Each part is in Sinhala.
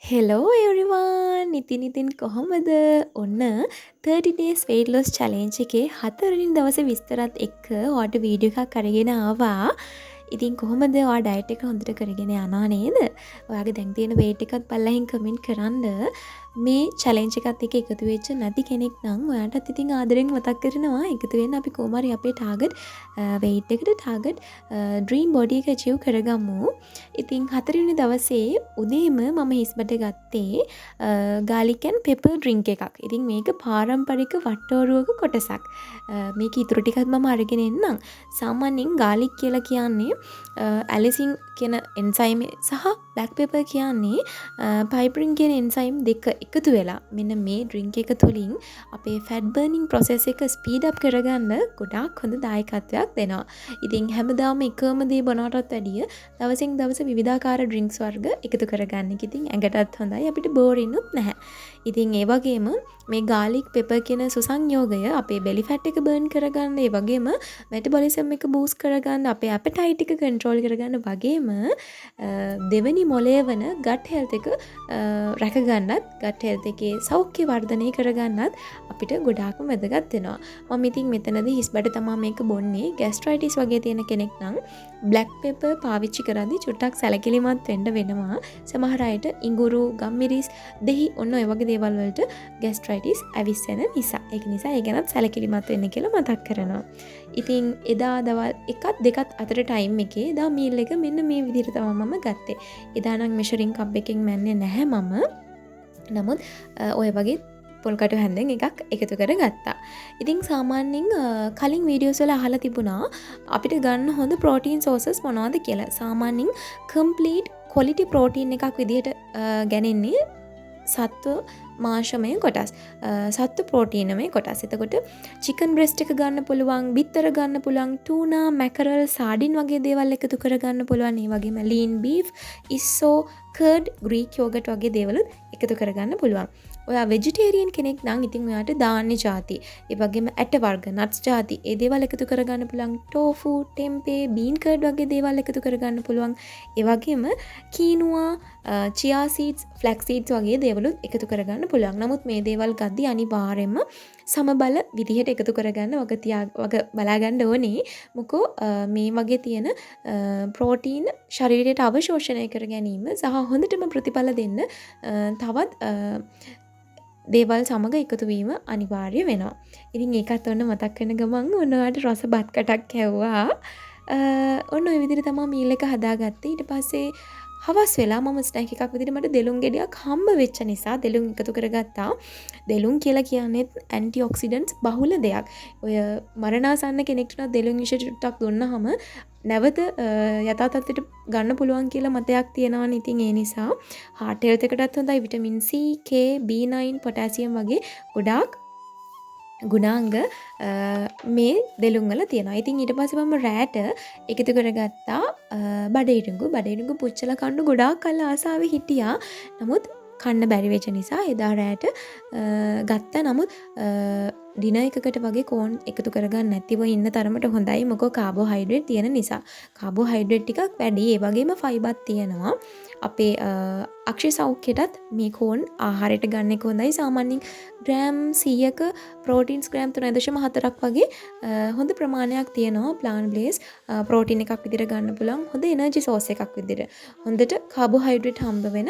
හෙලෝ එවරිවාන් ඉතින් කොහොමද ඔන්න 30 days weight loss challenge එකේ 4 වෙනි දවසේ විස්තරත් එක්ක ඔයාලට වීඩියෝ එකක් අරගෙන ආවා. ඉතින් කොහොමද ඔයා ඩයට් එක හොඳට කරගෙන යනවා නේද? ඔයාගේ දැන් තියෙන weight එකත් බලලා කමෙන්ට් කරන්න. මේ challenge එකත් එක්ක එකතු වෙච්ච නැති කෙනෙක් නම් ඔයාටත් ඉතින් ආදරෙන් මතක් කරනවා එකතු වෙන්න අපි කොහොම හරි අපේ target weight එකට target dream body එක achieve කරගමු. ඉතින් 4 වෙනි දවසේ උදේම මම හිස්බට ගත්තේ garlic and pepper drink එකක්. ඉතින් මේක පාරම්පරික වට්ටෝරුවක කොටසක්. මේක ඉතුරු ටිකත් මම අරගෙන එන්නම්. සාමාන්‍යයෙන් garlic කියලා කියන්නේ ඇලිසින් කියන එන්සයිම් සහ black pepper කියන්නේ piperine කියන එන්සයිම් දෙක එකතු වෙලා මෙන්න මේ drink එක තුලින් අපේ fat burning process එක speed up කරගන්න ගොඩාක් හොඳ දායකත්වයක් දෙනවා. ඉතින් හැමදාම එකම දේ බොනවටත් වැඩිය දවසින් දවස විවිධාකාර drinks වර්ග එකතු කරගන්න එක ඉතින් ඇඟටත් හොඳයි අපිට බෝරින් උත් නැහැ. ඉතින් ඒ වගේම මේ garlic pepper කියන සුසංයෝගය අපේ belly fat එක burn කරගන්න ඒ වගේම metabolism එක boost කරගන්න අපේ appetite එක control කරගන්න වගේම දෙවෙනි මොලේ වන gut health එක රැකගන්නත් gut health එකේ සෞඛ්‍ය වර්ධනය කරගන්නත් අපිට ගොඩාක්ම වැදගත් වෙනවා. මම ඉතින් මෙතනදී හිස්බඩ තමයි මේක බොන්නේ. gastritis වගේ තියෙන කෙනෙක් නම් black pepper පාවිච්චි කරද්දී චුට්ටක් සැලකිලිමත් වෙන්න වෙනවා. සමහර අයට ඉඟුරු, ගම්මිරිස්, දෙහි ඔන්න ඔය වගේ දේවල් වලට gastritis ඇවිස්සෙන නිසා. ඒක නිසා ඒ ගැනත් සැලකිලිමත් වෙන්න කියලා මතක් කරනවා. ඉතින් එදා දවල් 1ත් 2ත් අතර ටයිම් එකේ එදා මීල් එක මෙන්න මේ විදිහට තමයි මම ගත්තේ. එදා නම් මෙෂරින් කප් එකකින් මැන්නේ නැහැ මම. නමුත් ඔය වගේ පොල්කටු හැන්දෙන් එකක් එකතු කර ගත්තා. ඉතින් සාමාන්‍යයෙන් කලින් වීඩියෝස් වල අහලා තිබුණා අපිට ගන්න හොඳ ප්‍රෝටීන් සෝසස් මොනවද කියලා. සාමාන්‍යයෙන් complete quality protein එකක් විදිහට ගන්නේ සත්ව මාංශමය කොටස්. සත්ව ප්‍රෝටීනමය කොටස්. එතකොට chicken breast එක ගන්න පුළුවන්, බිත්තර ගන්න පුළුවන්, tuna, mackerel, sardine වගේ දේවල් එකතු කර ගන්න පුළුවන්. ඒ වගේම lean beef, isso, curd, greek yogurt වගේ දේවල් එකතු කර ගන්න පුළුවන්. ඔයා vegetarian කෙනෙක් නම් ඉතින් ඔයාට ධාන්‍ය ಜಾති, ඒ වගේම ඇට වර්ග, nuts ಜಾති, ඒ දේවල් එකතු කර ගන්න පුළුවන්. tofu, tempeh, bean curd වගේ දේවල් එකතු කර ගන්න පුළුවන්. ඒ වගේම quinoa, chia seeds, flax seeds වගේ දේවල් එකතු කර ගන්න පුළුවන්. නමුත් මේ දේවල් ගද්දී අනිවාර්යයෙන්ම සමබල විදිහට එකතු කරගන්න වග බලා ගන්න ඕනේ. මොකෝ මේ වගේ තියෙන ප්‍රෝටීන් ශරීරයට අවශෝෂණය කර ගැනීම සහ හොඳටම ප්‍රතිඵල දෙන්න තවත් දේවල් සමග එකතු වීම අනිවාර්ය වෙනවා. ඉතින් ඒකත් ඔන්න මතක් කරන ගමන් ඔන්න ඔයාලට රස බත් කටක් කැව්වා. ඔන්න ඔය විදිහට තමයි මීල් එක හදාගත්තේ. ඊට පස්සේ හවස් වෙලා මම ස්නැක් එකක් විදිහට මට දෙලුම් ගෙඩියක් හම්බ වෙච්ච නිසා දෙලුම් එකතු කරගත්තා. දෙලුම් කියලා කියන්නේ ඇන්ටි ඔක්සිඩන්ට්ස් බහුල දෙයක්. ඔය මරණාසන්න කෙනෙක්ට දෙලුම් විෂ ටිකක් දුන්නාම නැවත යථා තත්ත්වයට ගන්න පුළුවන් කියලා මතයක් තියෙනවානේ. ඉතින් ඒ නිසා heart health එකටත් හොඳයි. Vitamin C, K, B9, potassium වගේ ගොඩාක් ගුණාංග මේ දෙලුම් වල තියෙනවා. ඉතින් ඊට පස්සේ මම රෑට එකතු කරගත්තා බඩේරුඟු පුච්චලා කන්න ගොඩාක් කල් ආසාවෙ හිටියා. නමුත් කන්න බැරි වෙච්ච නිසා එදා රෑට ගත්තා. නමුත් ඩිනර් එකකට වගේ කෝන් එකතු කරගන්න නැතිව ඉන්න තරමට හොඳයි. මොකෝ කාබෝහයිඩ්‍රේට් තියෙන නිසා. කාබෝහයිඩ්‍රේට් ටිකක් වැඩි. ඒ වගේම ෆයිබර් තියෙනවා. අපේ අක්ෂය සෞඛ්‍යයටත් මේ කෝන් ආහාරයට ගන්න එක හොඳයි. සාමාන්‍යයෙන් ග්‍රෑම් 100ක ප්‍රෝටීන්ස් ග්‍රෑම් 3.4ක් වගේ හොඳ ප්‍රමාණයක් තියෙනවා. ප්ලාන්ට් බේස් ප්‍රෝටීන් එකක් විදිහට ගන්න පුළුවන්. හොඳ එනර්ජි සෝස් එකක් විදිහට. හොඳට කාබෝහයිඩ්‍රේට් හම්බ වෙන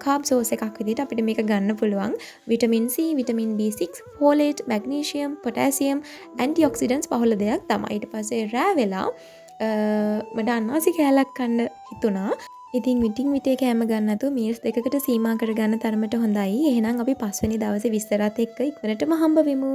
කාබ් සෝස් එකක් විදිහට අපිට මේක ගන්න පුළුවන්. Vitamin C, vitamin B6, folate, magnesium, potassium, antioxidants බහුල දෙයක් තමයි. ඊට පස්සේ රෑ වෙලා මට අන්නාසි කෑල්ලක් කන්න හිතුණා. ඉතින් විටේ කෑම ගන්න නැතුව මීල්ස් දෙකකට සීමා කරගන්න තරමට හොඳයි. එහෙනම් අපි 5 වෙනි දවසේ විස්තරات එක්ක ඉක්මනටම හම්බ වෙමු.